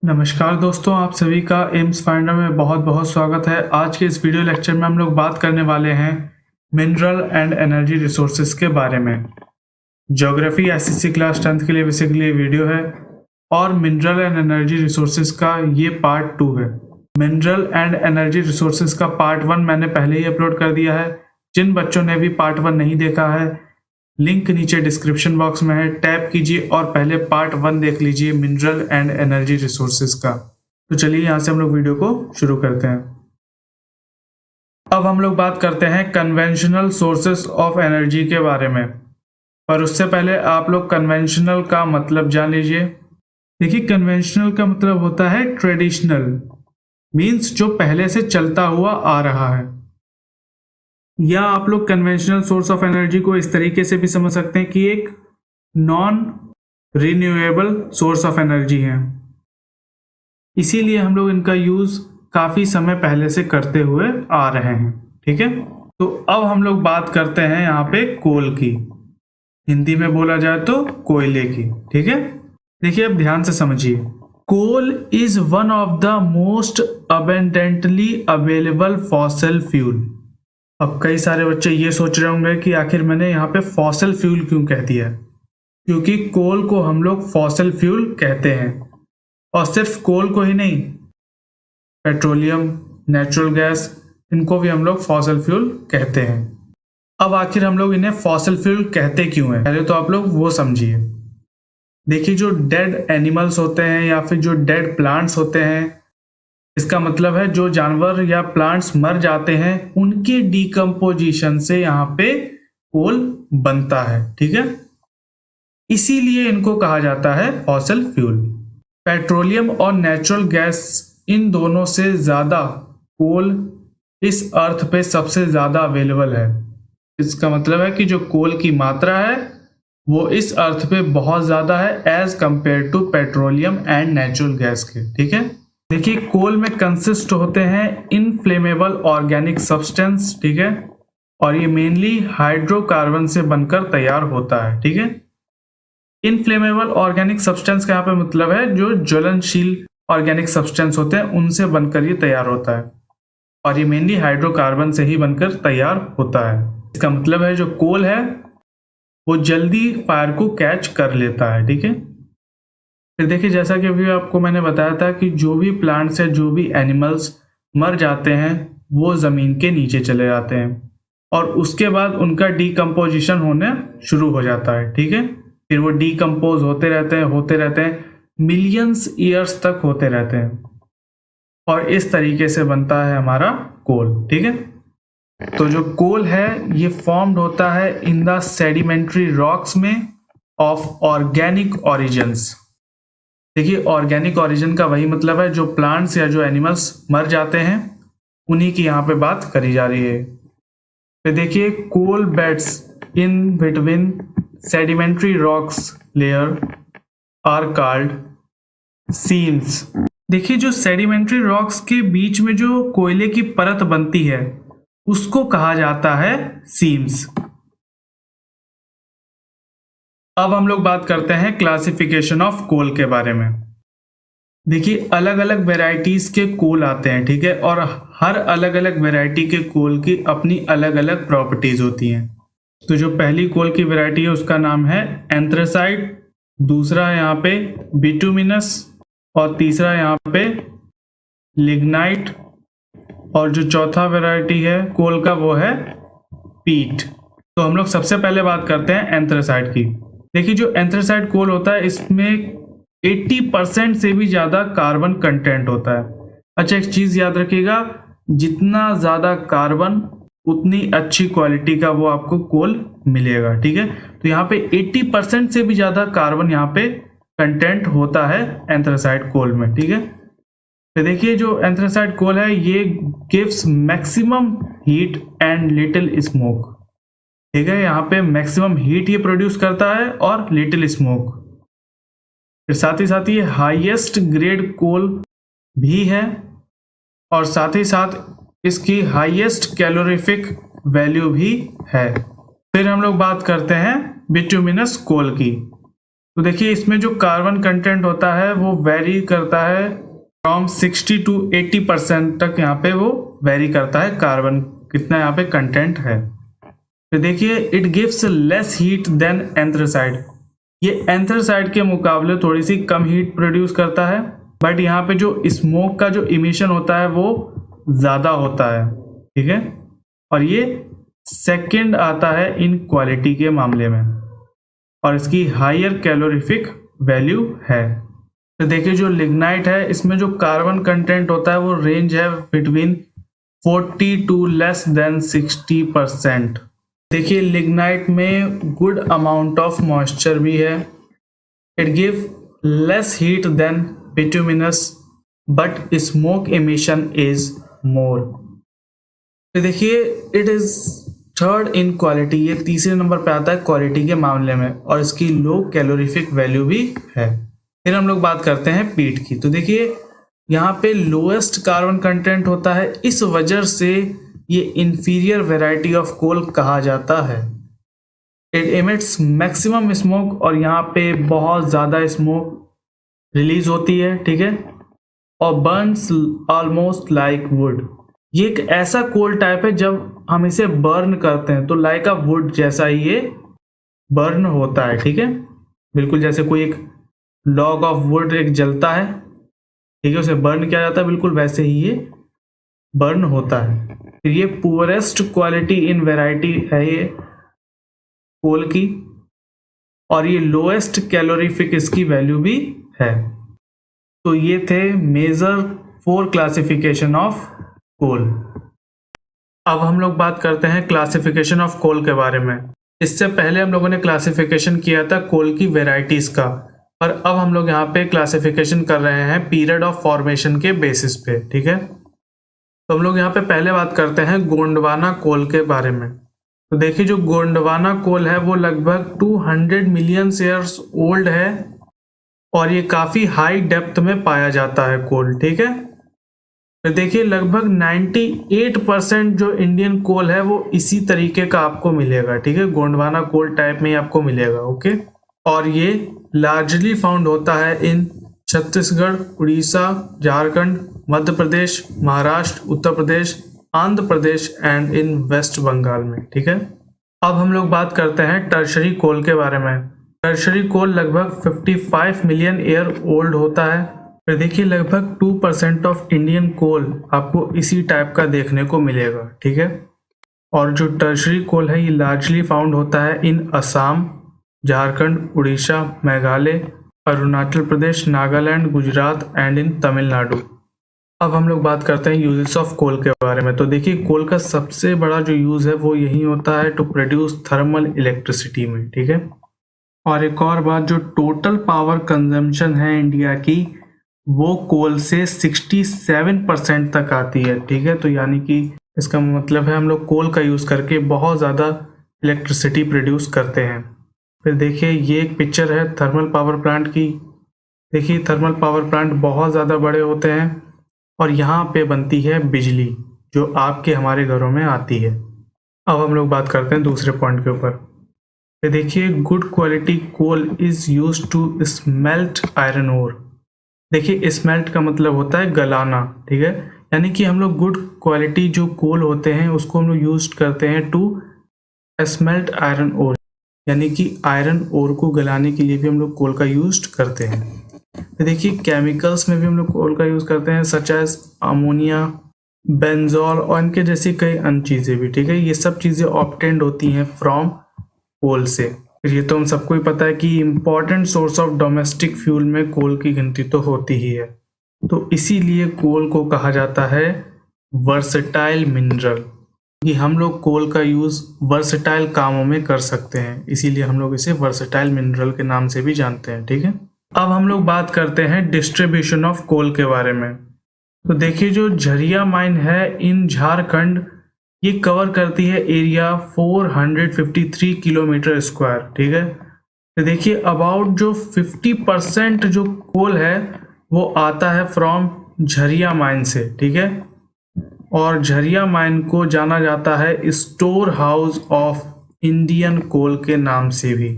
नमस्कार दोस्तों, आप सभी का एम्स फाइंडर में बहुत बहुत स्वागत है। आज के इस वीडियो लेक्चर में हम लोग बात करने वाले हैं मिनरल एंड एनर्जी रिसोर्सेज के बारे में। ज्योग्राफी एसएससी क्लास 10th के लिए बेसिकली ये वीडियो है और मिनरल एंड एनर्जी रिसोर्सेज का ये पार्ट 2 है। मिनरल एंड एनर्जी रिसोर्सेज का पार्ट 1 मैंने पहले ही अपलोड कर दिया है। जिन बच्चों ने भी पार्ट 1 नहीं देखा है, लिंक नीचे डिस्क्रिप्शन बॉक्स में है, टैप कीजिए और पहले पार्ट 1 देख लीजिए मिनरल एंड एनर्जी रिसोर्सेज का। तो चलिए यहाँ से हम लोग वीडियो को शुरू करते हैं। अब हम लोग बात करते हैं कन्वेंशनल सोर्सेस ऑफ एनर्जी के बारे में, पर उससे पहले आप लोग कन्वेंशनल का मतलब जान लीजिए। देखिए, कन्वेंशनल का मतलब होता है ट्रेडिशनल, मीन्स जो पहले से चलता हुआ आ रहा है। या आप लोग कन्वेंशनल सोर्स ऑफ एनर्जी को इस तरीके से भी समझ सकते हैं कि एक non renewable source of energy है, इसीलिए हम लोग इनका यूज काफी समय पहले से करते हुए आ रहे हैं। ठीक है, तो अब हम लोग बात करते हैं यहाँ पे कोल की, हिंदी में बोला जाए तो कोयले की। ठीक है, देखिए अब ध्यान से समझिए। Coal is one of the most abundantly available fossil fuel. अब कई सारे बच्चे ये सोच रहे होंगे कि आखिर मैंने यहाँ पे फॉसिल फ्यूल क्यों कह दिया, क्योंकि कोल को हम लोग फॉसिल फ्यूल कहते हैं। और सिर्फ कोल को ही नहीं, पेट्रोलियम, नेचुरल गैस, इनको भी हम लोग फॉसिल फ्यूल कहते हैं। अब आखिर हम लोग इन्हें फॉसिल फ्यूल कहते क्यों हैं, पहले तो आप लोग वो समझिए। देखिए, जो डेड एनिमल्स होते हैं या फिर जो डेड प्लांट्स होते हैं, इसका मतलब है जो जानवर या प्लांट्स मर जाते हैं, उनके डिकम्पोजिशन से यहाँ पे कोल बनता है। ठीक है, इसीलिए इनको कहा जाता है फॉसिल फ्यूल। पेट्रोलियम और नेचुरल गैस, इन दोनों से ज्यादा कोल इस अर्थ पे सबसे ज्यादा अवेलेबल है। इसका मतलब है कि जो कोल की मात्रा है वो इस अर्थ पे बहुत ज्यादा है as compare to petroleum and natural gas के। ठीक है, देखिए, कोल में कंसिस्ट होते हैं इनफ्लेमेबल ऑर्गेनिक सब्सटेंस। ठीक है, और ये मेनली हाइड्रोकार्बन से बनकर तैयार होता है। ठीक है, इनफ्लेमेबल ऑर्गेनिक सब्सटेंस का यहाँ पे मतलब है जो ज्वलनशील ऑर्गेनिक सब्सटेंस होते हैं उनसे बनकर ये तैयार होता है, और ये मेनली हाइड्रोकार्बन से ही बनकर तैयार होता है। इसका मतलब है जो कोल है वो जल्दी फायर को कैच कर लेता है। ठीक है, फिर देखिए, जैसा कि अभी आपको मैंने बताया था कि जो भी प्लांट्स या जो भी एनिमल्स मर जाते हैं वो जमीन के नीचे चले जाते हैं और उसके बाद उनका डीकम्पोजिशन होने शुरू हो जाता है। ठीक है, फिर वो डीकम्पोज होते रहते हैं, मिलियंस ईयर्स तक होते रहते हैं, और इस तरीके से बनता है हमारा कोल। ठीक है, तो जो कोल है ये फॉर्म्ड होता है इन द सेडिमेंट्री रॉक्स में ऑफ ऑर्गेनिक ऑरिजिन्स। देखिए, ऑर्गेनिक ओरिजिन का वही मतलब है जो प्लांट्स या जो एनिमल्स मर जाते हैं उन्हीं की यहाँ पे बात करी जा रही है। फिर देखिए, coal beds in between sedimentary rocks layer are called seams. देखिए, जो सेडिमेंट्री रॉक्स के बीच में जो कोयले की परत बनती है उसको कहा जाता है सीम्स। अब हम लोग बात करते हैं क्लासिफिकेशन ऑफ कोल के बारे में। देखिए, अलग अलग वेराइटीज के कोल आते हैं। ठीक है, और हर अलग अलग वेराइटी के कोल की अपनी अलग अलग प्रॉपर्टीज होती हैं। तो जो पहली कोल की वेराइटी है उसका नाम है एंथ्रेसाइट, दूसरा यहाँ पे बिटुमिनस, और तीसरा यहाँ पे लिग्नाइट, और जो चौथा वेराइटी है कोल का वो है पीट। तो हम लोग सबसे पहले बात करते हैं एंथ्रेसाइट की। देखिए, जो एंथ्रेसाइट कोल होता है इसमें 80% से भी ज्यादा कार्बन कंटेंट होता है। अच्छा, एक चीज याद रखिएगा, जितना ज्यादा कार्बन उतनी अच्छी क्वालिटी का वो आपको कोल मिलेगा। ठीक है, तो यहाँ पे 80% से भी ज्यादा कार्बन यहाँ पे कंटेंट होता है एंथ्रेसाइट कोल में। ठीक है, तो देखिए, जो एंथ्रेसाइट कोल है ये gives maximum heat and little smoke. ठीक है, यहाँ पे मैक्सिमम हीट ये प्रोड्यूस करता है और लिटिल स्मोक। फिर साथ ही साथ ये हाईएस्ट ग्रेड कोल भी है, और साथ ही साथ इसकी हाईएस्ट कैलोरीफिक वैल्यू भी है। फिर हम लोग बात करते हैं बिटुमिनस कोल की। तो देखिए इसमें जो कार्बन कंटेंट होता है वो वेरी करता है फ्रॉम 60 to 80% तक, यहाँ पे वो वेरी करता है कार्बन कितना यहाँ पे कंटेंट है। तो देखिए it gives less heat than anthracite, ये एंथ्रासाइड के मुकाबले थोड़ी सी कम हीट प्रोड्यूस करता है, बट यहाँ पे जो स्मोक का जो इमिशन होता है वो ज़्यादा होता है, ठीक है। और ये सेकंड आता है इन क्वालिटी के मामले में, और इसकी हायर कैलोरीफिक वैल्यू है। तो देखिए जो लिग्नाइट है इसमें जो कार्बन कंटेंट होता है वो रेंज है बिटवीन 40 टू लेस देन 60%। देखिए लिग्नाइट में गुड अमाउंट ऑफ मॉइस्चर भी है। It give less heat than bituminous but smoke emission is more. तो देखिए it is third in quality, ये तीसरे नंबर पे आता है क्वालिटी के मामले में, और इसकी लो कैलोरीफिक वैल्यू भी है। फिर हम लोग बात करते हैं पीट की। तो देखिए यहाँ पे लोएस्ट कार्बन कंटेंट होता है, इस वजह से ये इंफीरियर वेराइटी ऑफ कोल कहा जाता है। इट एमिट्स मैक्सिमम स्मोक, और यहाँ पे बहुत ज़्यादा स्मोक रिलीज होती है, ठीक है, और बर्न्स ऑलमोस्ट लाइक वुड। ये एक ऐसा कोल टाइप है जब हम इसे बर्न करते हैं तो लाइक अ वुड जैसा ही ये बर्न होता है, ठीक है, बिल्कुल जैसे कोई एक लॉग ऑफ वुड एक जलता है, ठीक है, उसे बर्न किया जाता है, बिल्कुल वैसे ही ये बर्न होता है। फिर ये पुअरेस्ट क्वालिटी इन वैरायटी है ये कोल की, और ये लोएस्ट कैलोरीफिक इसकी वैल्यू भी है। तो ये थे मेजर 4 क्लासिफिकेशन ऑफ कोल। अब हम लोग बात करते हैं क्लासिफिकेशन ऑफ कोल के बारे में। इससे पहले हम लोगों ने क्लासिफिकेशन किया था कोल की वेराइटीज का, और अब हम लोग यहाँ पे क्लासिफिकेशन कर रहे हैं पीरियड ऑफ फॉर्मेशन के बेसिस पे, ठीक है। तो हम लोग यहाँ पे पहले बात करते हैं गोंडवाना कोल के बारे में। तो देखिए जो गोंडवाना कोल है वो लगभग 200 मिलियन ईयर्स ओल्ड है, और ये काफ़ी हाई डेप्थ में पाया जाता है कोल, ठीक है। तो देखिए लगभग 98% जो इंडियन कोल है वो इसी तरीके का आपको मिलेगा, ठीक है, गोंडवाना कोल टाइप में ही आपको मिलेगा, ओके। और ये लार्जली फाउंड होता है इन Chhattisgarh, Orissa, Jharkhand, Madhya Pradesh, Maharashtra, Uttar Pradesh, Andhra Pradesh and in waste Bengal में, ठीक है। अब हम लोग बात करते हैं टर्शरी कोल के बारे में। टर्शरी कोल लगभग 55 मिलियन ईयर ओल्ड होता है। फिर देखिए लगभग 2% ऑफ इंडियन कोल आपको इसी टाइप का देखने को मिलेगा, ठीक है। और जो टर्शरी कोल है ये लार्जली फाउंड होता है इन असम, झारखंड, उड़ीसा, मेघालय, अरुणाचल प्रदेश, नागालैंड, गुजरात एंड इन तमिलनाडु। अब हम लोग बात करते हैं यूजेस ऑफ कोल के बारे में। तो देखिए कोल का सबसे बड़ा जो यूज़ है वो यही होता है टू प्रोड्यूस थर्मल इलेक्ट्रिसिटी में, ठीक है। और एक और बात, जो टोटल पावर कंजम्पशन है इंडिया की वो कोल से 67% तक आती है, ठीक है। तो यानी कि इसका मतलब है हम लोग कोल का यूज़ करके बहुत ज़्यादा इलेक्ट्रिसिटी प्रोड्यूस करते हैं। फिर देखिए ये एक पिक्चर है थर्मल पावर प्लांट की। देखिए थर्मल पावर प्लांट बहुत ज़्यादा बड़े होते हैं, और यहाँ पे बनती है बिजली जो आपके हमारे घरों में आती है। अब हम लोग बात करते हैं दूसरे पॉइंट के ऊपर। ये देखिए good quality coal is used to smelt iron ore. देखिए स्मेल्ट का मतलब होता है गलाना, ठीक है, यानी कि हम लोग गुड क्वालिटी जो कोल होते हैं उसको हम लोग यूज करते हैं टू स्मेल्ट आयरन ओर, यानी कि आयरन ओर को गलाने के लिए भी हम लोग कोल का यूज करते हैं। तो देखिए केमिकल्स में भी हम लोग कोल का यूज करते हैं, सच एज अमोनिया, बेंजोल और इनके जैसी कई अन्य चीज़ें भी, ठीक है। ये सब चीज़ें ऑब्टेन्ड होती हैं फ्रॉम कोल से। फिर ये तो हम सबको ही पता है कि important source of domestic fuel में कोल की गिनती तो होती ही है, तो इसीलिए कोल को कहा जाता है वर्सेटाइल मिनरल, कि हम लोग कोल का यूज़ वर्सेटाइल कामों में कर सकते हैं, इसीलिए हम लोग इसे वर्सेटाइल मिनरल के नाम से भी जानते हैं, ठीक है। अब हम लोग बात करते हैं डिस्ट्रीब्यूशन ऑफ कोल के बारे में। तो देखिए जो झरिया माइन है इन झारखंड, ये कवर करती है एरिया 453 किलोमीटर स्क्वायर, ठीक है। तो देखिए अबाउट जो 50% जो कोल है वो आता है फ्रॉम झरिया माइन से, ठीक है। और झरिया माइन को जाना जाता है store house of Indian coal के नाम से भी।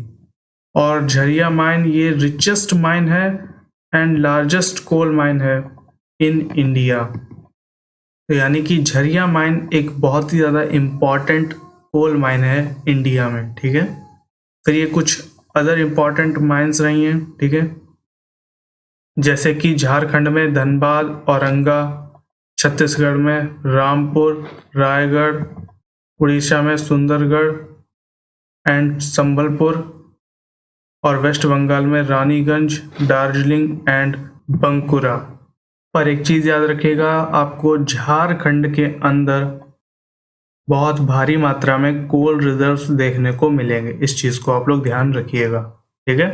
और झरिया माइन ये रिचेस्ट माइन है एंड लार्जेस्ट कोल माइन है इन इंडिया। तो यानी कि झरिया माइन एक बहुत ही ज़्यादा इम्पॉर्टेंट कोल माइन है इंडिया में, ठीक है। फिर ये कुछ अदर इम्पॉर्टेंट माइंस रही हैं, ठीक है, जैसे कि झारखंड में धनबाद, औरंगा, छत्तीसगढ़ में रामपुर, रायगढ़, उड़ीसा में सुंदरगढ़ एंड संबलपुर, और वेस्ट बंगाल में रानीगंज, दार्जिलिंग एंड बंकुरा। पर एक चीज़ याद रखिएगा, आपको झारखंड के अंदर बहुत भारी मात्रा में कोल रिजर्व्स देखने को मिलेंगे। इस चीज़ को आप लोग ध्यान रखिएगा, ठीक है।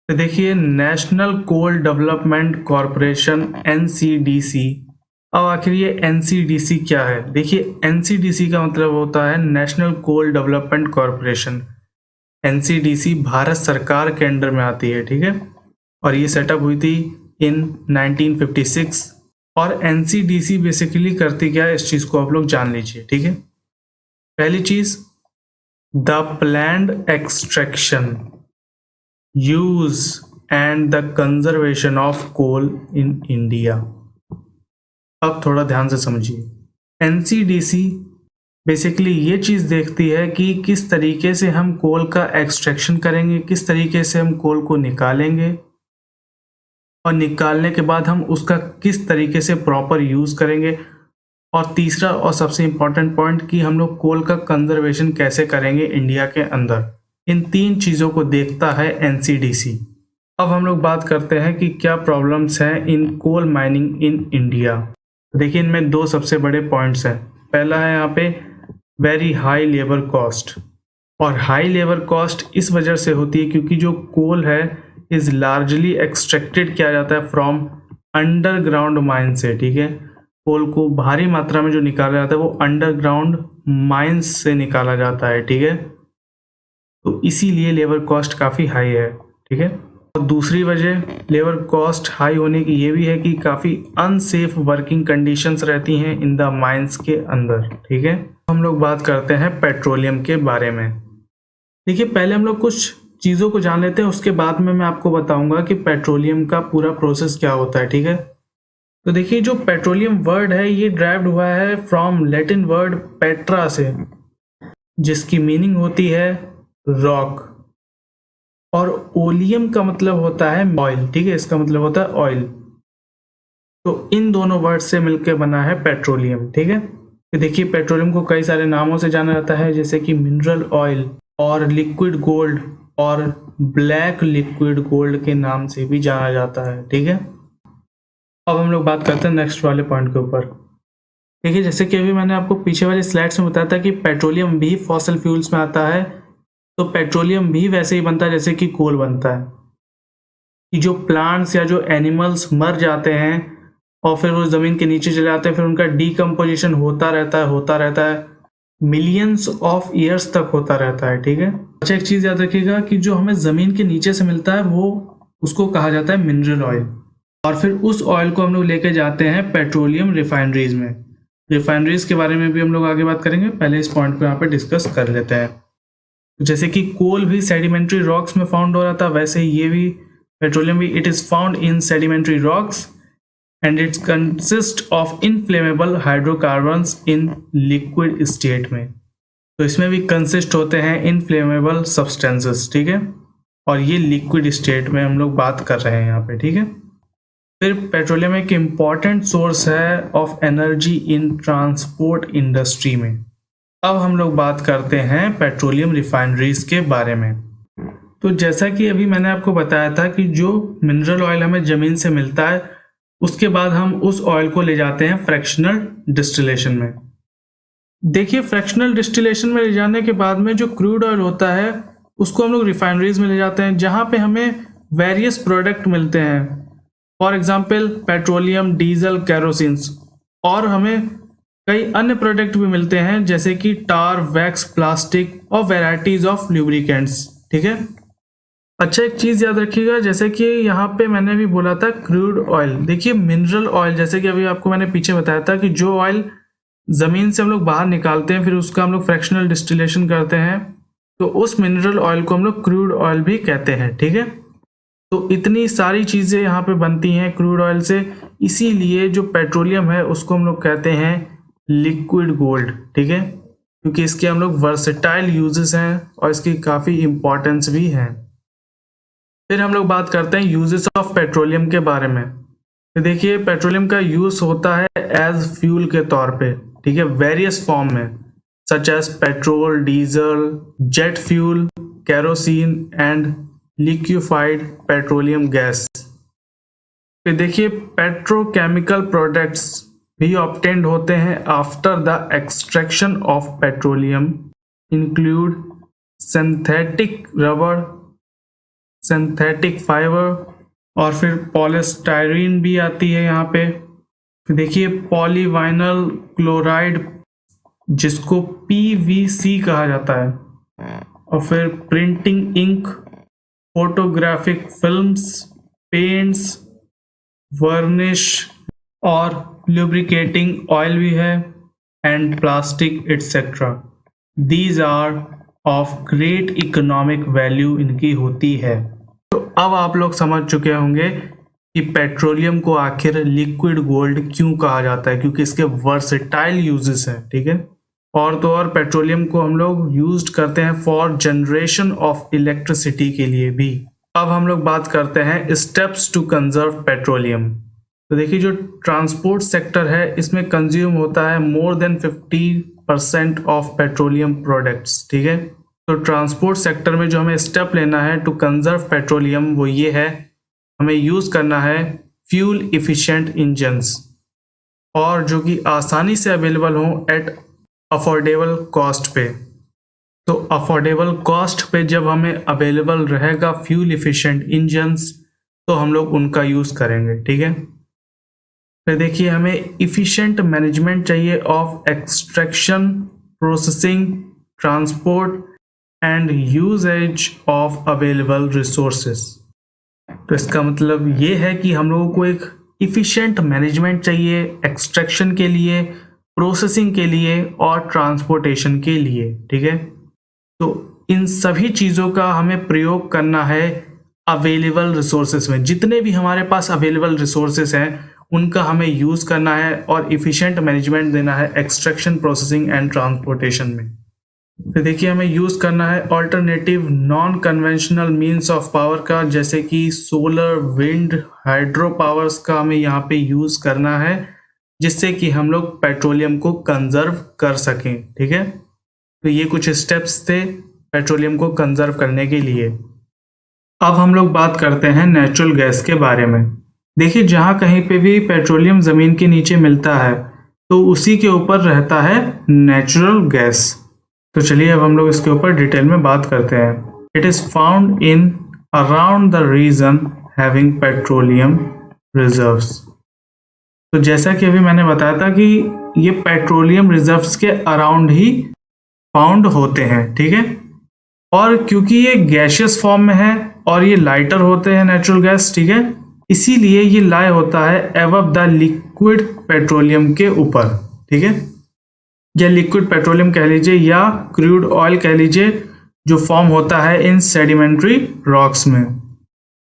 तो देखिए, national coal development corporation NCDC। अब आखिर ये NCDC क्या है? देखिए, NCDC का मतलब होता है national coal development corporation. NCDC Bharat सरकार के अंडर में आती है, ठीक है, और ये सेटअप हुई थी इन 1956। और NCDC बेसिकली करती क्या है, इस चीज़ को आप लोग जान लीजिए, ठीक है। पहली चीज़, the planned extraction, use and the conservation of coal in India. अब थोड़ा ध्यान से समझिए। NCDC बेसिकली ये चीज़ देखती है कि किस तरीके से हम कोल का एक्सट्रैक्शन करेंगे, किस तरीके से हम कोल को निकालेंगे, और निकालने के बाद हम उसका किस तरीके से प्रॉपर यूज़ करेंगे, और तीसरा और सबसे इम्पॉर्टेंट पॉइंट कि हम लोग कोल का कंजर्वेशन कैसे करेंगे इंडिया के अंदर। इन तीन चीज़ों को देखता है NCDC। अब हम लोग बात करते हैं कि क्या प्रॉब्लम्स हैं इन कोल माइनिंग इन इंडिया। देखिए, इनमें दो सबसे बड़े पॉइंट्स हैं। पहला है यहाँ पे वेरी हाई लेबर कॉस्ट, और हाई लेबर कॉस्ट इस वजह से होती है क्योंकि जो कोल है इज़ लार्जली एक्सट्रैक्टेड किया जाता है फ्रॉम अंडरग्राउंड माइन से, ठीक है। कोल को भारी मात्रा में जो निकाला जाता है वो अंडरग्राउंड माइंस से निकाला जाता है, ठीक है। तो इसीलिए लेबर कॉस्ट काफ़ी हाई है, ठीक है। और दूसरी वजह लेबर कॉस्ट हाई होने की ये भी है कि काफ़ी अनसेफ वर्किंग कंडीशंस रहती हैं इन द माइंस के अंदर, ठीक है। हम लोग बात करते हैं पेट्रोलियम के बारे में। देखिए, पहले हम लोग कुछ चीज़ों को जान लेते हैं, उसके बाद में मैं आपको बताऊंगा कि पेट्रोलियम का पूरा प्रोसेस क्या होता है, ठीक है। तो देखिए, जो पेट्रोलियम वर्ड है ये ड्राइव्ड हुआ है फ्रॉम लैटिन वर्ड पेट्रा से, जिसकी मीनिंग होती है रॉक, और ओलियम का मतलब होता है ऑयल, ठीक है, इसका मतलब होता है ऑयल। तो इन दोनों वर्ड से मिलकर बना है पेट्रोलियम, ठीक है। तो देखिए, पेट्रोलियम को कई सारे नामों से जाना जाता है, जैसे कि मिनरल ऑयल और लिक्विड गोल्ड और ब्लैक लिक्विड गोल्ड के नाम से भी जाना जाता है, ठीक है। अब हम लोग बात करते हैं नेक्स्ट वाले पॉइंट के ऊपर। देखिए, जैसे कि अभी मैंने आपको पीछे वाली स्लाइड्स में बताया था कि पेट्रोलियम भी फॉसिल फ्यूल्स में आता है, तो पेट्रोलियम भी वैसे ही बनता है जैसे कि कोल बनता है। कि जो प्लांट्स या जो एनिमल्स मर जाते हैं और फिर वो ज़मीन के नीचे चले जाते हैं, फिर उनका डीकम्पोजिशन होता रहता है, मिलियंस ऑफ ईयर्स तक होता रहता है, ठीक है। अच्छा, एक चीज़ याद रखिएगा कि जो हमें ज़मीन के नीचे से मिलता है वो उसको कहा जाता है मिनरल ऑयल, और फिर उस ऑयल को हम लोग लेके जाते हैं पेट्रोलियम रिफाइनरीज में। रिफाइनरीज के बारे में भी हम लोग आगे बात करेंगे, पहले इस पॉइंट को यहाँ पे डिस्कस कर लेते हैं। जैसे कि कोल भी सेडिमेंट्री रॉक्स में फाउंड हो रहा था, वैसे ही ये भी पेट्रोलियम भी it is found in sedimentary rocks and it's consist of inflammable hydrocarbons in liquid state में। तो इसमें भी कंसिस्ट होते हैं इनफ्लेमेबल सब्सटेंसेस, ठीक है, और ये लिक्विड स्टेट में हम लोग बात कर रहे हैं यहाँ पे, ठीक है। फिर पेट्रोलियम एक इम्पॉर्टेंट सोर्स है of energy in transport industry में। अब हम लोग बात करते हैं पेट्रोलियम रिफाइनरीज के बारे में। तो जैसा कि अभी मैंने आपको बताया था कि जो मिनरल ऑयल हमें ज़मीन से मिलता है, उसके बाद हम उस ऑयल को ले जाते हैं फ्रैक्शनल डिस्टिलेशन में। देखिए, फ्रैक्शनल डिस्टिलेशन में ले जाने के बाद में जो क्रूड ऑयल होता है उसको हम लोग रिफाइनरीज में ले जाते हैं, जहाँ पे हमें वेरियस प्रोडक्ट मिलते हैं, फॉर एग्जाम्पल पेट्रोलियम, डीजल, कैरोसिन्स, और हमें कई अन्य प्रोडक्ट भी मिलते हैं जैसे कि टार, वैक्स, प्लास्टिक और वेराइटीज ऑफ ल्यूब्रिकेंट्स, ठीक है। अच्छा, एक चीज़ याद रखिएगा, जैसे कि यहाँ पे मैंने भी बोला था क्रूड ऑयल। देखिए, मिनरल ऑयल, जैसे कि अभी आपको मैंने पीछे बताया था कि जो ऑयल ज़मीन से हम लोग बाहर निकालते हैं फिर उसका हम लोग फ्रैक्शनल डिस्टिलेशन करते हैं, तो उस मिनरल ऑयल को हम लोग क्रूड ऑयल भी कहते हैं, ठीक है। तो इतनी सारी चीज़ें यहाँ पे बनती हैं क्रूड ऑयल से, इसीलिए जो पेट्रोलियम है उसको हम लोग कहते हैं लिक्विड गोल्ड, ठीक है, क्योंकि इसके हम लोग वर्सेटाइल यूजेस हैं और इसकी काफ़ी इम्पोर्टेंस भी है। फिर हम लोग बात करते हैं यूजेस ऑफ पेट्रोलियम के बारे में। तो देखिए पेट्रोलियम का यूज़ होता है एज फ्यूल के तौर पे, ठीक है, वेरियस फॉर्म में, such as petrol, diesel, jet fuel, kerosene and liquefied petroleum gas. फिर देखिए पेट्रोकेमिकल प्रोडक्ट्स भी ऑब्टेन्ड होते हैं after the extraction of petroleum, include synthetic rubber, synthetic fibre, और फिर पॉलीस्टाइरीन भी आती है यहाँ पे। फिर देखिए पॉलीवाइनल क्लोराइड जिसको पीवीसी कहा जाता है, और फिर printing ink, photographic films, paints, varnish और लुब्रिकेटिंग ऑयल भी है, and plastic etcetera. These are of great economic value इनकी होती है। तो अब आप लोग समझ चुके होंगे कि पेट्रोलियम को आखिर लिक्विड गोल्ड क्यों कहा जाता है, क्योंकि इसके वर्सेटाइल यूजेस हैं, ठीक है। और तो और पेट्रोलियम को हम लोग यूज करते हैं फॉर जनरेशन ऑफ इलेक्ट्रिसिटी के लिए भी। अब हम लोग बात करते हैं स्टेप्स टू कंजर्व पेट्रोलियम। तो देखिए जो ट्रांसपोर्ट सेक्टर है इसमें कंज्यूम होता है more than 50% of petroleum products, ठीक है। तो ट्रांसपोर्ट सेक्टर में जो हमें स्टेप लेना है टू कंजर्व पेट्रोलियम वो ये है, हमें यूज़ करना है फ्यूल इफिशिएंट इंजन्स, और जो कि आसानी से अवेलेबल हों एट अफोर्डेबल कॉस्ट पे। तो अफोर्डेबल कॉस्ट पे जब हमें अवेलेबल रहेगा फ्यूल इफिशिएंट इंजन्स तो हम लोग उनका यूज़ करेंगे, ठीक है। फिर देखिए हमें इफिशिएंट मैनेजमेंट चाहिए of extraction, processing, transport and usages of available resources. तो इसका मतलब ये है कि हम लोगों को एक इफिशिएंट मैनेजमेंट चाहिए एक्सट्रैक्शन के लिए, प्रोसेसिंग के लिए और ट्रांसपोर्टेशन के लिए, ठीक है। तो इन सभी चीज़ों का हमें प्रयोग करना है अवेलेबल रिसोर्सेस में। जितने भी हमारे पास अवेलेबल रिसोर्सेस हैं उनका हमें यूज़ करना है और इफिशिएंट मैनेजमेंट देना है एक्सट्रैक्शन, प्रोसेसिंग एंड ट्रांसपोर्टेशन में। तो देखिए हमें यूज़ करना है alternative non conventional means of power का, जैसे कि सोलर, विंड, हाइड्रो पावर्स का हमें यहाँ पे यूज़ करना है, जिससे कि हम लोग पेट्रोलियम को कंजर्व कर सकें, ठीक है। तो ये कुछ स्टेप्स थे पेट्रोलियम को कंजर्व करने के लिए। अब हम लोग बात करते हैं नेचुरल गैस के बारे में। देखिए जहाँ कहीं पे भी पेट्रोलियम ज़मीन के नीचे मिलता है तो उसी के ऊपर रहता है नेचुरल गैस। तो चलिए अब हम लोग इसके ऊपर डिटेल में बात करते हैं। It is found in around the region having petroleum reserves. तो जैसा कि अभी मैंने बताया था कि ये पेट्रोलियम रिजर्व्स के अराउंड ही फाउंड होते हैं, ठीक है। और क्योंकि ये गैशियस फॉर्म में है और ये लाइटर होते हैं नेचुरल गैस, ठीक है, इसीलिए ये लाई होता है एबव द लिक्विड पेट्रोलियम के ऊपर, ठीक है। या लिक्विड पेट्रोलियम कह लीजिए या क्रूड ऑयल कह लीजिए, जो फॉर्म होता है इन सेडिमेंट्री रॉक्स में,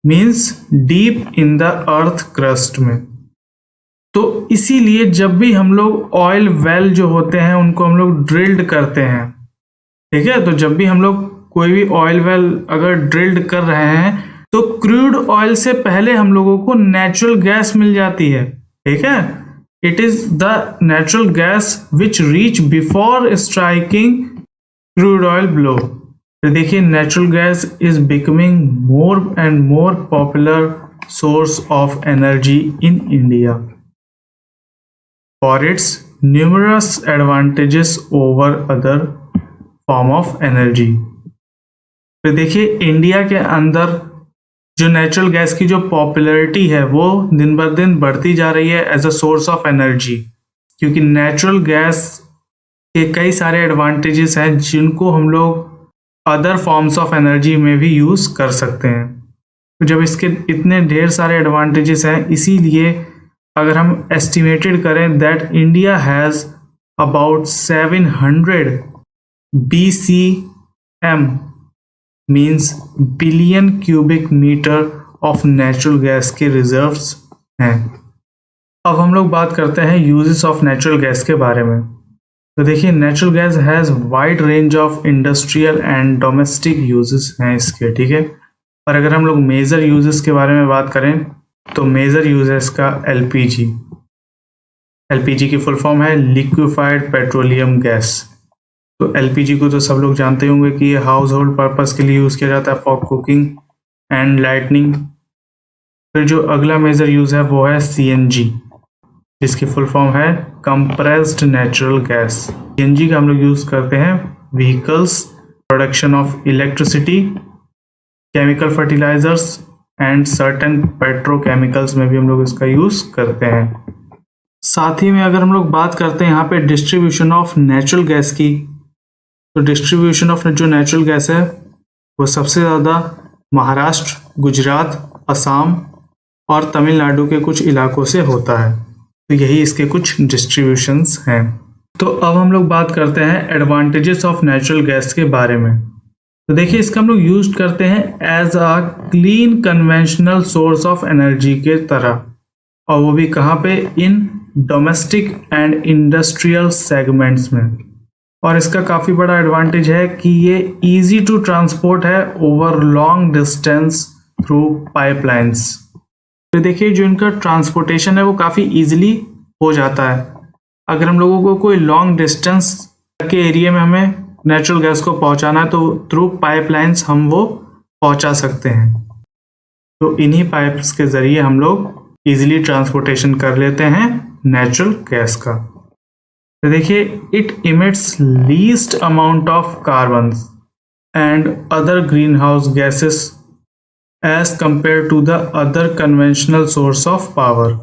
means deep in the earth crust में। तो इसीलिए जब भी हम लोग ऑयल वेल जो होते हैं उनको हम लोग ड्रिल्ड करते हैं, ठीक है, तो जब भी हम लोग कोई भी ऑयल वेल अगर ड्रिल्ड कर रहे हैं तो क्रूड ऑयल से पहले हम लोगों को नेचुरल गैस मिल जाती है, ठीक है। It is the natural gas which reach before striking crude oil blow. तो देखिए natural gas is becoming more and more popular source of energy in India for its numerous advantages over other form of energy. तो देखिए India के अंदर जो natural gas की जो popularity है वो दिन ब दिन बढ़ती जा रही है as a source of energy, क्योंकि नेचुरल गैस के कई सारे एडवांटेजेस हैं जिनको हम लोग अदर फॉर्म्स ऑफ एनर्जी में भी यूज़ कर सकते हैं। तो जब इसके इतने ढेर सारे एडवांटेजेस हैं, इसीलिए अगर हम एस्टिमेटेड करें that India has about 700 BC M means billion cubic metre of natural gas के रिजर्व्स हैं। अब हम लोग बात करते हैं यूजेस ऑफ नेचुरल गैस के बारे में। तो देखिए, natural gas has wide range of industrial and domestic uses हैं इसके, ठीक है। और अगर हम लोग मेजर यूजेस के बारे में बात करें तो मेजर यूजेस का एलपीजी। एलपीजी की फुल फॉर्म है लिक्विफाइड पेट्रोलियम गैस। तो एलपीजी को तो सब लोग जानते होंगे कि ये हाउस होल्ड पर्पस के लिए यूज़ किया जाता है, फॉर कुकिंग एंड लाइटनिंग। फिर जो अगला मेजर यूज़ है वो है सीएनजी, जिसकी फुल फॉर्म है कंप्रेस्ड नेचुरल गैस। सीएनजी का हम लोग यूज़ करते हैं vehicles, production of electricity, chemical fertilisers and certain petrochemicals में भी हम लोग इसका यूज़ करते हैं। साथ ही में अगर हम लोग बात करते हैं यहाँ पे डिस्ट्रीब्यूशन ऑफ नेचुरल गैस की, तो डिस्ट्रीब्यूशन ऑफ जो नेचुरल गैस है वो सबसे ज़्यादा महाराष्ट्र, गुजरात, असम और तमिलनाडु के कुछ इलाकों से होता है। तो यही इसके कुछ डिस्ट्रीब्यूशंस हैं। तो अब हम लोग बात करते हैं एडवांटेजेस ऑफ नेचुरल गैस के बारे में। तो देखिए, इसका हम लोग यूज करते हैं as a clean conventional source of energy के तरह, और वो भी कहाँ पे, in domestic and industrial segments में। और इसका काफ़ी बड़ा एडवांटेज है कि ये इजी टू ट्रांसपोर्ट है over long distance through pipelines. तो देखिए, जो इनका ट्रांसपोर्टेशन है वो काफ़ी इजीली हो जाता है। अगर हम लोगों को कोई लॉन्ग डिस्टेंस के एरिया में हमें नेचुरल गैस को पहुंचाना है तो थ्रू पाइपलाइंस हम वो पहुंचा सकते हैं। तो इन्हीं पाइप्स के ज़रिए हम लोग इजीली ट्रांसपोर्टेशन कर लेते हैं नेचुरल गैस का। तो देखिए, it emits least amount of carbon and other green house gases as compare to the other conventional source of power.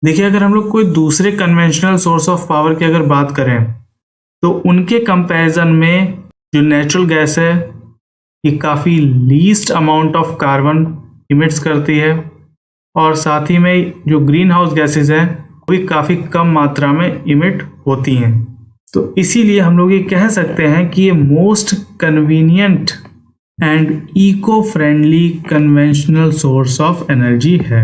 देखिए, अगर हम लोग कोई दूसरे कन्वेंशनल सोर्स ऑफ पावर की अगर बात करें तो उनके कंपैरिजन में जो नेचुरल गैस है ये काफ़ी least amount of carbon emits करती है, और साथ ही में जो ग्रीन हाउस गैसेज हैं वो भी काफ़ी कम मात्रा में इमिट होती हैं। तो इसीलिए हम लोग ये कह सकते हैं कि ये most convenient and eco friendly conventional source of energy है।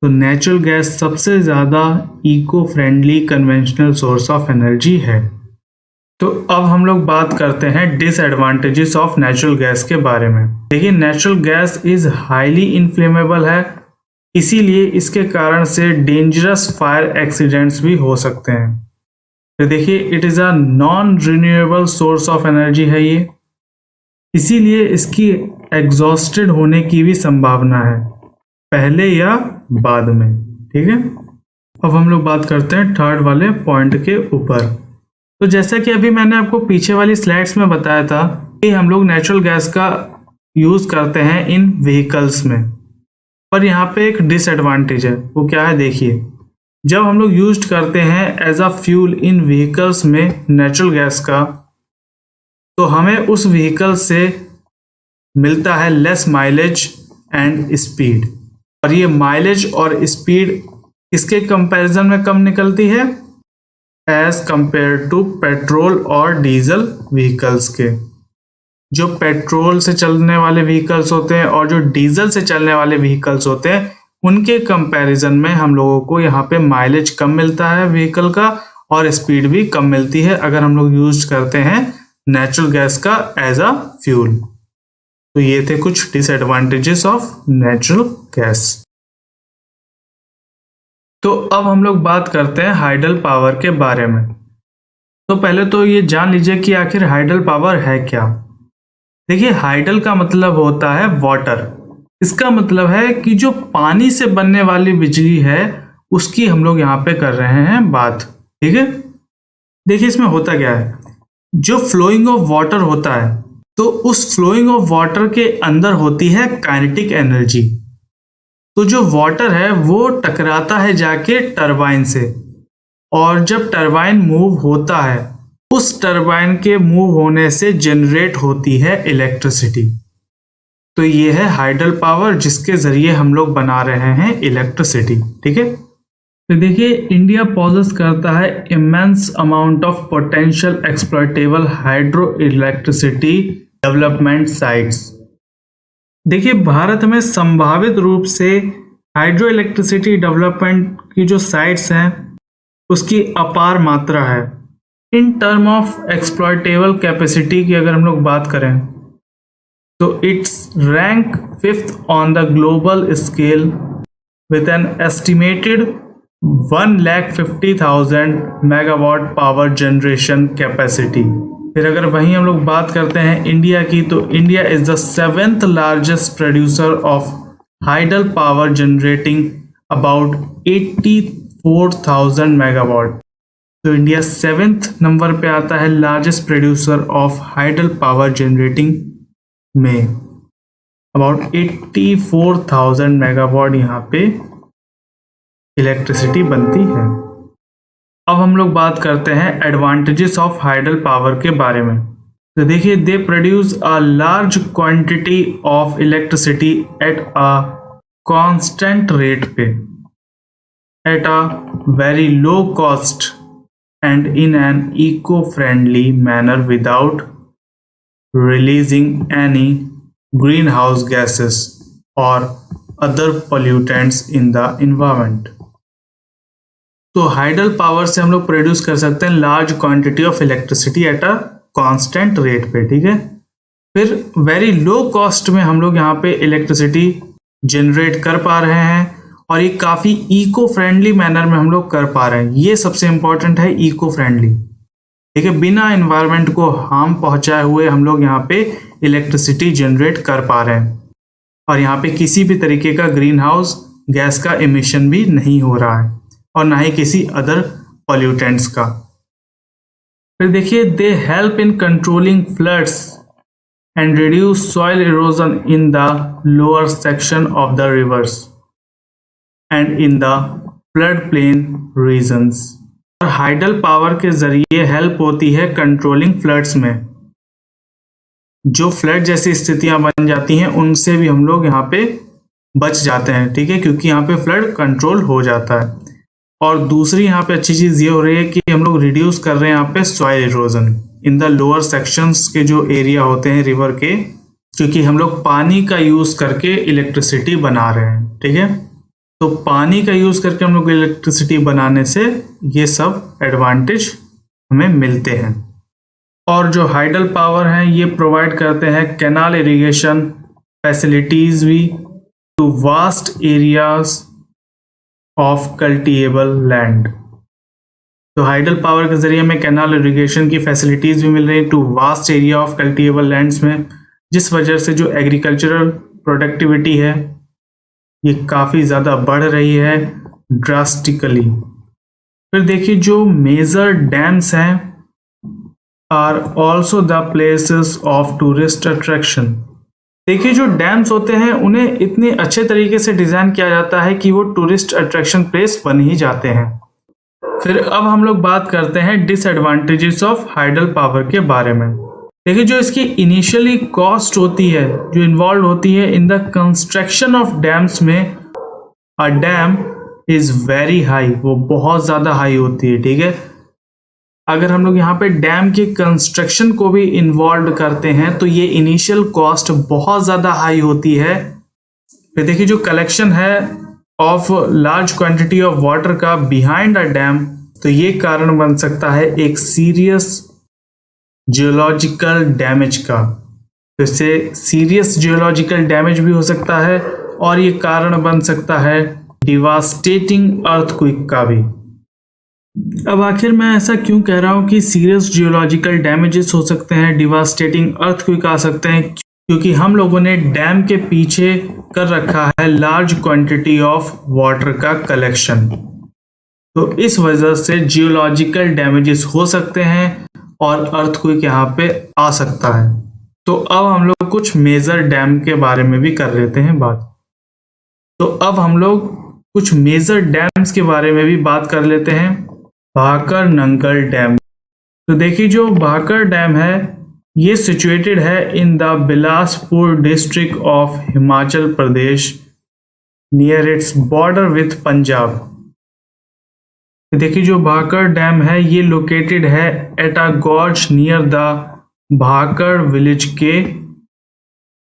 तो नेचुरल गैस सबसे ज़्यादा eco friendly conventional source of energy है। तो अब हम लोग बात करते हैं डिसएडवांटेजेस ऑफ नेचुरल गैस के बारे में। देखिए, natural gas is highly inflammable है, इसीलिए इसके कारण से डेंजरस फायर एक्सीडेंट्स भी हो सकते हैं। तो देखिए, it is a non renewable source of energy है ये, इसीलिए इसकी एग्जॉस्टेड होने की भी संभावना है, पहले या बाद में, ठीक है। अब हम लोग बात करते हैं थर्ड वाले पॉइंट के ऊपर। तो जैसा कि अभी मैंने आपको पीछे वाली स्लाइड्स में बताया था कि हम लोग नेचुरल गैस का यूज़ करते हैं इन व्हीकल्स में, पर यहाँ पे एक डिसएडवांटेज है। वो क्या है, देखिए, जब हम लोग यूज करते हैं as a fuel in vehicles में नेचुरल गैस का, तो हमें उस व्हीकल से मिलता है लेस माइलेज एंड स्पीड, और ये माइलेज और स्पीड इसके कंपैरिजन में कम निकलती है एज कंपेयर टू पेट्रोल और डीजल व्हीकल्स के। जो पेट्रोल से चलने वाले व्हीकल्स होते हैं और जो डीजल से चलने वाले व्हीकल्स होते हैं उनके कंपैरिजन में हम लोगों को यहाँ पे माइलेज कम मिलता है व्हीकल का, और स्पीड भी कम मिलती है अगर हम लोग यूज करते हैं नेचुरल गैस का एज अ फ्यूल। तो ये थे कुछ डिसएडवांटेजेस ऑफ नेचुरल गैस। तो अब हम लोग बात करते हैं हाइडल पावर के बारे में। तो पहले तो ये जान लीजिए कि आखिर हाइडल पावर है क्या। देखिए, हाइडल का मतलब होता है वाटर। इसका मतलब है कि जो पानी से बनने वाली बिजली है उसकी हम लोग यहाँ पे कर रहे हैं बात, ठीक है। देखिए, इसमें होता क्या है, जो फ्लोइंग ऑफ वाटर होता है तो उस फ्लोइंग ऑफ वाटर के अंदर होती है काइनेटिक एनर्जी। तो जो वाटर है वो टकराता है जाके टरबाइन से, और जब टरबाइन मूव होता है उस टरबाइन के मूव होने से जनरेट होती है इलेक्ट्रिसिटी। तो ये है हाइडल पावर, जिसके जरिए हम लोग बना रहे हैं इलेक्ट्रिसिटी, ठीक है। तो देखिए इंडिया पॉजेस करता है immense amount of potential exploitable hydro electricity development sites. देखिए भारत में संभावित रूप से हाइड्रो इलेक्ट्रिसिटी डेवलपमेंट की जो साइट्स हैं उसकी अपार मात्रा है। In term of exploitable capacity की अगर हम लोग बात करें तो it's rank 5th on the global scale with an estimated 1,50,000 megawatt power generation capacity. फिर अगर वहीं हम लोग बात करते हैं इंडिया की, तो India is the 7th largest producer of hydel power generating about 84,000 megawatt. तो इंडिया 7th नंबर पे आता है largest producer of hydel power generating में। अबाउट 84,000 मेगावाट यहाँ पे इलेक्ट्रिसिटी बनती है। अब हम लोग बात करते हैं एडवांटेजेस ऑफ हाइडल पावर के बारे में। तो देखिए they produce a large quantity of electricity at a constant rate पे, at a very low cost and in an eco friendly manner without releasing any green house gases और other pollutants in the environment. तो hydel power से हम लोग produce कर सकते हैं large quantity of electricity at a constant rate पे, ठीक है। फिर वेरी लो कॉस्ट में हम लोग यहाँ पे इलेक्ट्रिसिटी जनरेट कर पा रहे हैं और ये काफ़ी इको फ्रेंडली मैनर में हम लोग कर पा रहे हैं। ये सबसे इम्पोर्टेंट है, इको फ्रेंडली, ठीक है। बिना इन्वायरमेंट को हार्म पहुंचाए हुए हम लोग यहाँ पे इलेक्ट्रिसिटी जनरेट कर पा रहे हैं और यहाँ पे किसी भी तरीके का ग्रीन हाउस गैस का एमिशन भी नहीं हो रहा है और ना ही किसी अदर पॉल्यूटेंट्स का। फिर देखिए they help in controlling floods and reduce soil erosion in the lower section of the rivers and in the flood plain regions. और हाइडल पावर के जरिए हेल्प होती है कंट्रोलिंग फ्लड्स में। जो फ्लड जैसी स्थितियां बन जाती हैं उनसे भी हम लोग यहाँ पे बच जाते हैं, ठीक है, क्योंकि यहाँ पे फ्लड कंट्रोल हो जाता है। और दूसरी यहाँ पे अच्छी चीज़ ये हो रही है कि हम लोग रिड्यूस कर रहे हैं यहाँ पे soil erosion in the lower sections के जो एरिया होते हैं रिवर के, क्योंकि हम लोग पानी का यूज़ करके इलेक्ट्रिसिटी बना रहे हैं, ठीक है। तो पानी का यूज़ करके हम लोग इलेक्ट्रिसिटी बनाने से ये सब एडवांटेज हमें मिलते हैं। और जो हाइडल पावर हैं ये प्रोवाइड करते हैं कैनाल इरिगेशन फैसिलिटीज़ भी to vast areas of cultivable land. तो हाइडल पावर के जरिए हमें कैनाल इरिगेशन की फैसिलिटीज़ भी मिल रही है to vast area of cultivable lands में, जिस वजह से जो एग्रीकल्चरल प्रोडक्टिविटी है ये काफ़ी ज़्यादा बढ़ रही है ड्रास्टिकली। फिर देखिए जो मेजर डैम्स हैं are also the places of tourist attraction. देखिए जो डैम्स होते हैं उन्हें इतने अच्छे तरीके से डिज़ाइन किया जाता है कि वो टूरिस्ट अट्रैक्शन प्लेस बन ही जाते हैं। फिर अब हम लोग बात करते हैं डिसएडवांटेजेस ऑफ हाइडल पावर के बारे में। देखिए जो इसकी इनिशियली कॉस्ट होती है जो इन्वॉल्व होती है in the construction of dams में, अ डैम इज़ वेरी हाई, वो बहुत ज़्यादा हाई होती है, ठीक है। अगर हम लोग यहाँ पे डैम के कंस्ट्रक्शन को भी इन्वॉल्व करते हैं तो ये इनिशियल कॉस्ट बहुत ज़्यादा हाई होती है। फिर देखिए जो कलेक्शन है of large quantity of water का बिहाइंड अ डैम, तो ये कारण बन सकता है एक सीरियस जियोलॉजिकल डैमेज का। तो इससे सीरियस जियोलॉजिकल डैमेज भी हो सकता है और ये कारण बन सकता है डिवास्टेटिंग अर्थक्वेक का भी। अब आखिर मैं ऐसा क्यों कह रहा हूँ कि सीरियस जियोलॉजिकल डैमेजेस हो सकते हैं, डिवास्टेटिंग अर्थक्वेक आ सकते हैं, क्योंकि हम लोगों ने डैम के पीछे कर रखा है लार्ज क्वांटिटी ऑफ वाटर का कलेक्शन। तो इस वजह से जियोलॉजिकल डैमेजेस हो सकते हैं और अर्थक्वेक यहाँ पे आ सकता है। तो अब हम लोग कुछ मेजर डैम के बारे में भी कर लेते हैं बात। तो अब हम लोग कुछ मेजर डैम्स के बारे में भी बात कर लेते हैं। भाकर नंगल डैम। तो देखिए जो भाकर डैम है ये सिचुएटेड है in the Bilaspur district of Himachal Pradesh near its border with Punjab. देखिए जो भाखड़ डैम है ये लोकेटेड है at a gorge near the Bhakra village के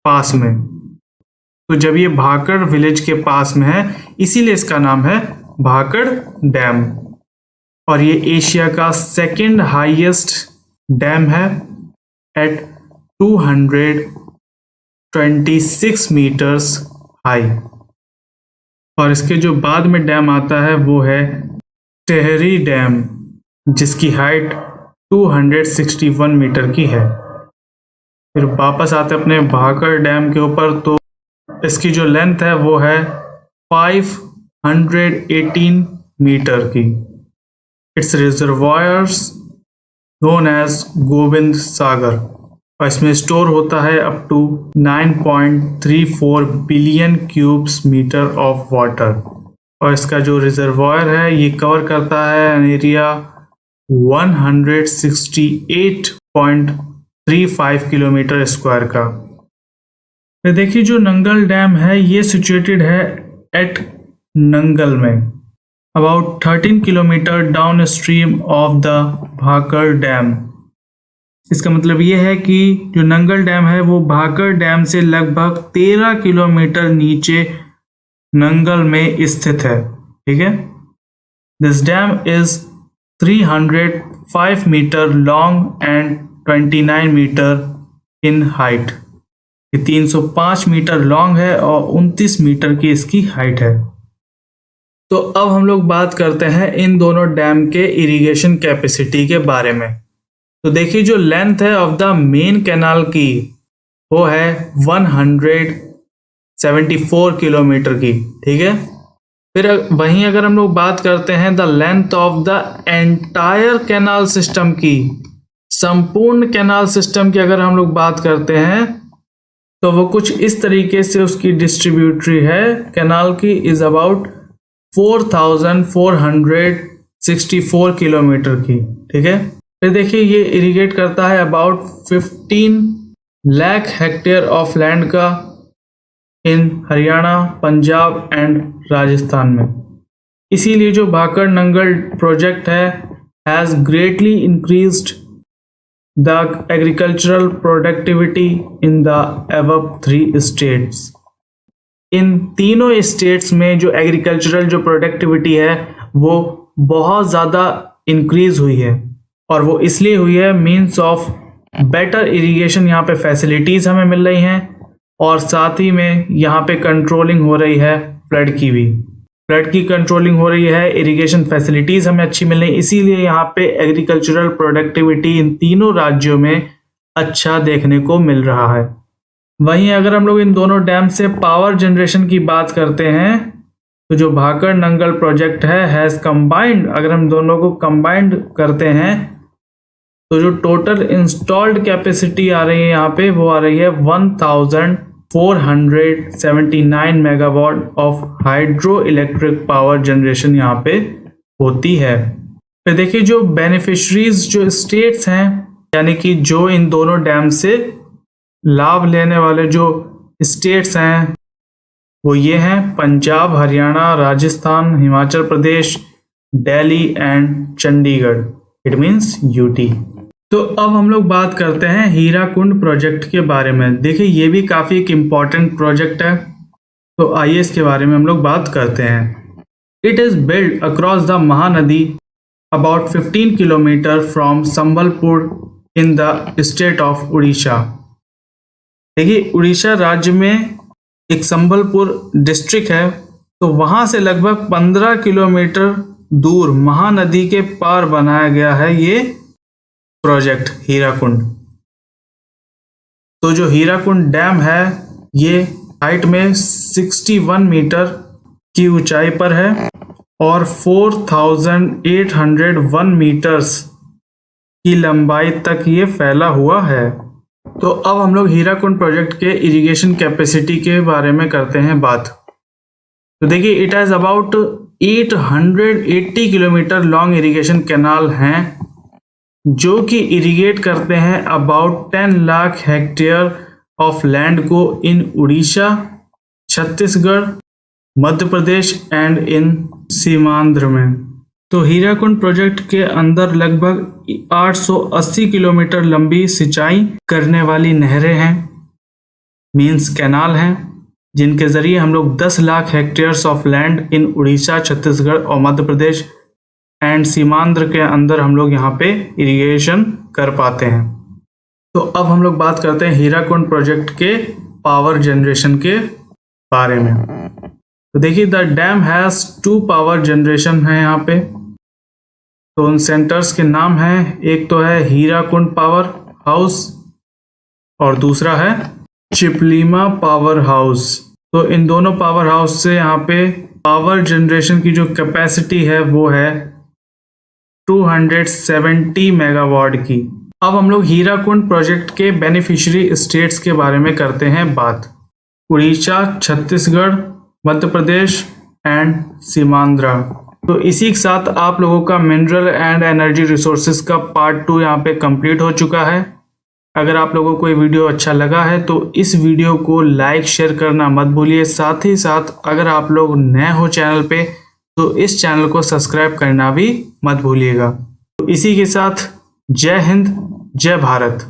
पास में। तो जब ये भाखड़ विलेज के पास में है इसीलिए इसका नाम है भाखड़ डैम। और ये एशिया का सेकंड हाईएस्ट डैम है एट 226 मीटर्स हाई। और इसके जो बाद में डैम आता है वो है टेहरी डैम, जिसकी हाइट 261 मीटर की है। फिर वापस आते अपने भाखड़ डैम के ऊपर, तो इसकी जो लेंथ है वो है 518 मीटर की। Its reservoirs known as Gobind Sagar, और इसमें स्टोर होता है up to 9.34 billion cubes metre of water. और इसका जो रिजर्वायर है ये कवर करता है एन एरिया 168.35 किलोमीटर स्क्वायर का। फिर देखिए जो नंगल डैम है ये सिचुएटेड है एट नंगल में, about 13 kilometre downstream of the Bhakra dam. इसका मतलब ये है कि जो नंगल डैम है वो भाखड़ डैम से लगभग 13 किलोमीटर नीचे नंगल में स्थित है। ठीक है, this dam is 305 metre long and 29 metre in height. ये 305 मीटर लॉन्ग है और 29 मीटर की इसकी हाइट है। तो अब हम लोग बात करते हैं इन दोनों डैम के इरिगेशन कैपेसिटी के बारे में। तो देखिए जो लेंथ है ऑफ द मेन कैनाल की वो है 174 किलोमीटर की। ठीक है, फिर वहीं अगर हम लोग बात करते हैं the length of the entire canal system की, संपूर्ण कैनाल सिस्टम की अगर हम लोग बात करते हैं तो वो कुछ इस तरीके से उसकी डिस्ट्रीब्यूटरी है कैनाल की, इज अबाउट 4464 किलोमीटर की। ठीक है, फिर देखिए ये इरिगेट करता है about 15 lakh hectare of land का इन हरियाणा, पंजाब एंड राजस्थान में। इसीलिए जो भाखड़ नंगल प्रोजेक्ट है has greatly increased the agricultural productivity in the above 3 states. इन तीनों स्टेट्स में जो एग्रीकल्चरल जो प्रोडक्टिविटी है वो बहुत ज़्यादा इंक्रीज हुई है, और वो इसलिए हुई है मीन्स ऑफ बेटर इरिगेशन। यहाँ पे फैसिलिटीज़ हमें मिल रही हैं और साथ ही में यहाँ पे कंट्रोलिंग हो रही है फ्लड की भी। फ्लड की कंट्रोलिंग हो रही है, इरिगेशन फैसिलिटीज़ हमें अच्छी मिल रही है, इसीलिए यहाँ पे एग्रीकल्चरल प्रोडक्टिविटी इन तीनों राज्यों में अच्छा देखने को मिल रहा है। वहीं अगर हम लोग इन दोनों डैम से पावर जनरेशन की बात करते हैं तो जो भाखड़ नंगल प्रोजेक्ट है हैज़ कंबाइंड, अगर हम दोनों को कंबाइंड करते हैं तो जो टोटल इंस्टॉल्ड कैपेसिटी आ रही है यहाँ पे वो आ रही है 1479 megawatt of hydro electric power generation यहाँ पे होती है। फिर देखिए जो बेनिफिशरीज जो स्टेट्स हैं, यानी कि जो इन दोनों डैम से लाभ लेने वाले जो स्टेट्स हैं वो ये हैं Punjab, Haryana, Rajasthan, Himachal Pradesh, Delhi and Chandigarh, it means UT. तो अब हम लोग बात करते हैं हीराकुंड प्रोजेक्ट के बारे में। देखिए ये भी काफ़ी एक इम्पॉर्टेंट प्रोजेक्ट है, तो आइए इसके बारे में हम लोग बात करते हैं। It is build across the Mahanadi about 15 kilometre from Sambalpur in the state of Orissa. देखिए उड़ीसा राज्य में एक संबलपुर डिस्ट्रिक्ट है, तो वहाँ से लगभग 15 किलोमीटर दूर महानदी के पार बनाया गया है ये प्रोजेक्ट हीराकुंड। तो जो हीराकुंड डैम है ये हाइट में 61 मीटर की ऊंचाई पर है और 4801 मीटर्स की लंबाई तक ये फैला हुआ है। तो अब हम लोग हीराकुंड प्रोजेक्ट के इरिगेशन कैपेसिटी के बारे में करते हैं बात। तो देखिए it has about 880 kilometre long irrigation canal हैं जो कि इरिगेट करते हैं about 10 lakh hectare of land को इन उड़ीसा, छत्तीसगढ़, मध्य प्रदेश एंड इन सीमांध्र में। तो हीराकुंड प्रोजेक्ट के अंदर लगभग 880 किलोमीटर लंबी सिंचाई करने वाली नहरें हैं, मीन्स कैनाल हैं, जिनके जरिए हम लोग 10 lakh hectares of land in Orissa, Chhattisgarh और मध्य प्रदेश एंड सीमांध्र के अंदर हम लोग यहाँ पे इरिगेशन कर पाते हैं। तो अब हम लोग बात करते हैं हीराकुंड प्रोजेक्ट के पावर जनरेशन के बारे में। तो देखिए, the dam has 2 power generation है यहाँ पे। तो उन सेंटर्स के नाम हैं, एक तो है हीराकुंड पावर हाउस और दूसरा है चिपलीमा पावर हाउस। तो इन दोनों पावर हाउस से यहाँ पे पावर जनरेशन की जो कैपेसिटी है वो है 270 मेगावाट की। अब हम लोग हीराकुंड प्रोजेक्ट के बेनिफिशियरी स्टेट्स के बारे में करते हैं बात। उड़ीसा, छत्तीसगढ़, मध्य प्रदेश एंड सीमांध्र। तो इसी के साथ आप लोगों का मिनरल एंड एनर्जी रिसोर्सेज का पार्ट 2 यहाँ पे कंप्लीट हो चुका है। अगर आप लोगों को ये वीडियो अच्छा लगा है तो इस वीडियो को लाइक शेयर करना मत भूलिए। साथ ही साथ अगर आप लोग नए हो चैनल पे तो इस चैनल को सब्सक्राइब करना भी मत भूलिएगा। तो इसी के साथ जय हिंद, जय भारत।